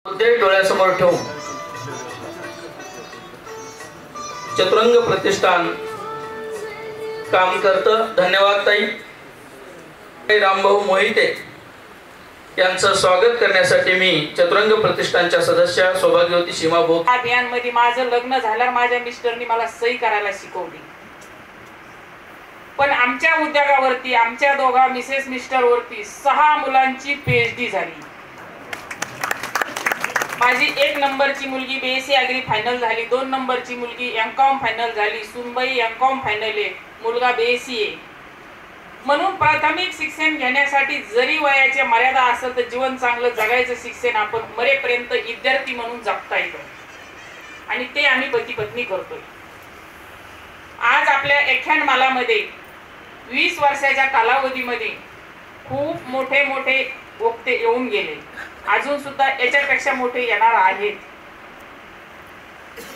मुद्दे डोळ्यासमोर ठेवून चतुरंग प्रतिष्ठान काम करतं। धन्यवाद ताई। रामभाऊ मोहिते यांचं स्वागत करण्यासाठी मी चतुरंग प्रतिष्ठानच्या सदस्य सौभाग्यवती सीमा भोग अभियान मध्ये माझं लग्न झाल्यावर माझ्या मिस्टरनी मला सही करायला शिकवली। पण आमच्या उद्योगावरती आमच्या दोघा मिसेस मिस्टर वरती 6 मुलांची पीएचडी झाली। माझी 1 नंबरची मुलगी बीएससी ॲग्री फायनल झाली, 2 नंबरची मुलगी एमकॉम फायनल झाली, सुनबाई एमकॉम फायनल आहे, मुलगा बीएससी आहे। म्हणून प्राथमिक शिक्षण घेण्यासाठी जरी वयाची मर्यादा असेल तर जीवन चांगलं जगायचं शिक्षण आपण मरेपर्यंत विद्यार्थी म्हणून जगता येतं आणि ते आम्ही पती पत्नी करतोय। आज आपल्या एख्यानमालामध्ये 20 वर्षाच्या कालावधीमध्ये खूप मोठे मोठे वक्ते येऊन गेले, अजून सुद्धा याच्यापेक्षा मोठे येणार आहेत।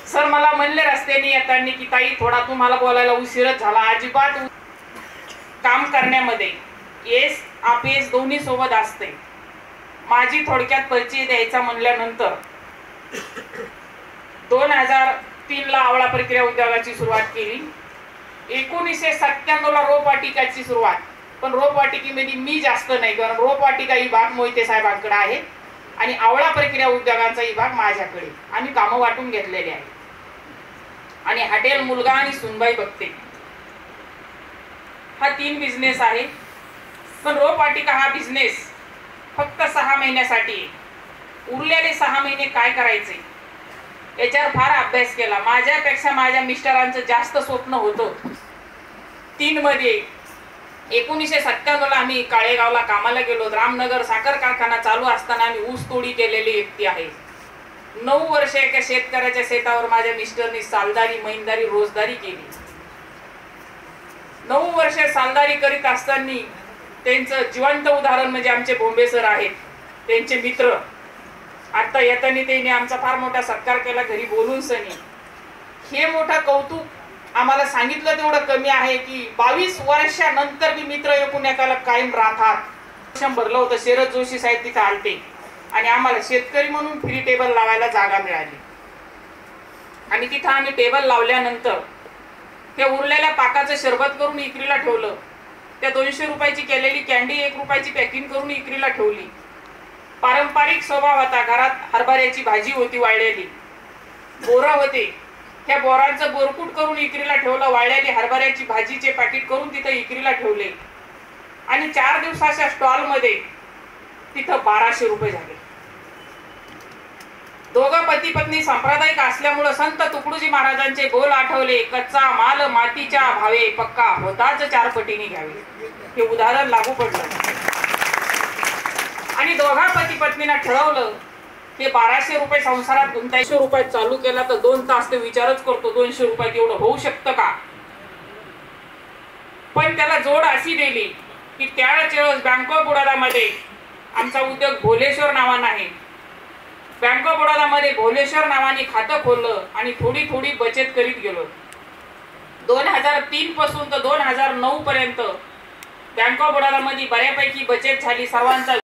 सर मला म्हणले रस्त्याने येताना की ताई थोडा तुम्हाला बोलायला उशीरच झाला। अजिबात काम करण्यामध्ये एस आपेस दोन्ही सोबत असते। माझी थोडक्यात परिचय द्यायचा म्हणल्यानंतर 2003 ला आवळा प्रक्रिया उद्योगाची सुरुवात केली। 1997 ला रोपवाटिकाची सुरुवात, पण रोपवाटिकेमध्ये मी जास्त नाही, कारण रोपवाटिका विभाग मोहिते साहेबांकडे आहे आणि आवळा प्रक्रिया उद्योगांचा विभाग माझ्याकडे। आम्ही कामं वाटून घेतलेले आहे आणि हॉटेल मुलगा आणि सुनबाई बघते हा 3 बिझनेस आहे। पण रोपवाटिका हा बिझनेस फक्त 6 महिन्यासाठी, उरलेले 6 महिने काय करायचे याच्यावर फार अभ्यास केला। माझ्यापेक्षा माझ्या मिस्टरांचं जास्त स्वप्न होतं। 3 मध्ये 1997 ला आम्ही काळेगावला कामाला गेलो। रामनगर साखर कारखाना चालू असताना आम्ही ऊस तोडी केलेली व्यक्ती आहे। 9 वर्ष एका शेतकऱ्याच्या शेतावर माझ्या मिस्टरनी सालदारी महिंदारी रोजदारी केली। 9 वर्ष सालदारी करीत असताना त्यांचं जिवंत उदाहरण म्हणजे आमचे बोंबे सर आहेत, त्यांचे मित्र। आता येताना त्यांनी आमचा फार मोठा सत्कार केला घरी बोलून सनी। हे मोठं कौतुक आम्हाला सांगितलं तेवढं कमी आहे की 22 वर्षानंतर मी मित्र एकूण एकाला कायम राहतात। भरलं होतं, शरद जोशी साहेब तिथे आलते आणि आम्हाला शेतकरी म्हणून फ्री टेबल लावायला जागा मिळाली आणि तिथं आम्ही टेबल लावल्यानंतर त्या उरलेल्या पाकाचं शरबत करून इकरीला ठेवलं। त्या 200 रुपयाची केलेली कॅन्डी 1 रुपयाची पॅकिंग करून इकरीला ठेवली। पारंपरिक स्वभाव होता, घरात हरभऱ्याची भाजी होती, वाळलेली बोरं होते, त्या बोरांचं बोरकूट करून इकरीला ठेवलं। वाळलेली हरभऱ्याची भाजीचे पॅकेट करून तिथं इकरीला ठेवले आणि 4 दिवसाच्या स्टॉल मध्ये तिथं 1200 रुपये झाले। दोघं पती पत्नी सांप्रदायिक असल्यामुळे संत तुकडोजी महाराजांचे बोल आठवले, कच्चा माल मातीच्या भावे पक्का होताच 4 पटीने घ्यावे। हे उदाहरण लागू पडलं आणि दोघा पती पत्नींना ठरवलं हे 1200 रुपये संसारात गुंतायचे। 100 रुपयात चालू केला तर 2 तास ते विचारच करतो 200 रुपयात एवढं होऊ शकतं का। पण त्याला जोड अशी दिली की त्याच वेळेस बँक ऑफ बडोदामध्ये आमचा उद्योग भोलेश्वर नावानं आहे। बँक ऑफ बडोदामध्ये भोलेश्वर नावाने खातं खोललं आणि थोडी थोडी बचत करीत गेलो। 2003 पासून तर 2009 पर्यंत बँक ऑफ बडोदामध्ये बऱ्यापैकी बचत झाली। सर्वांचा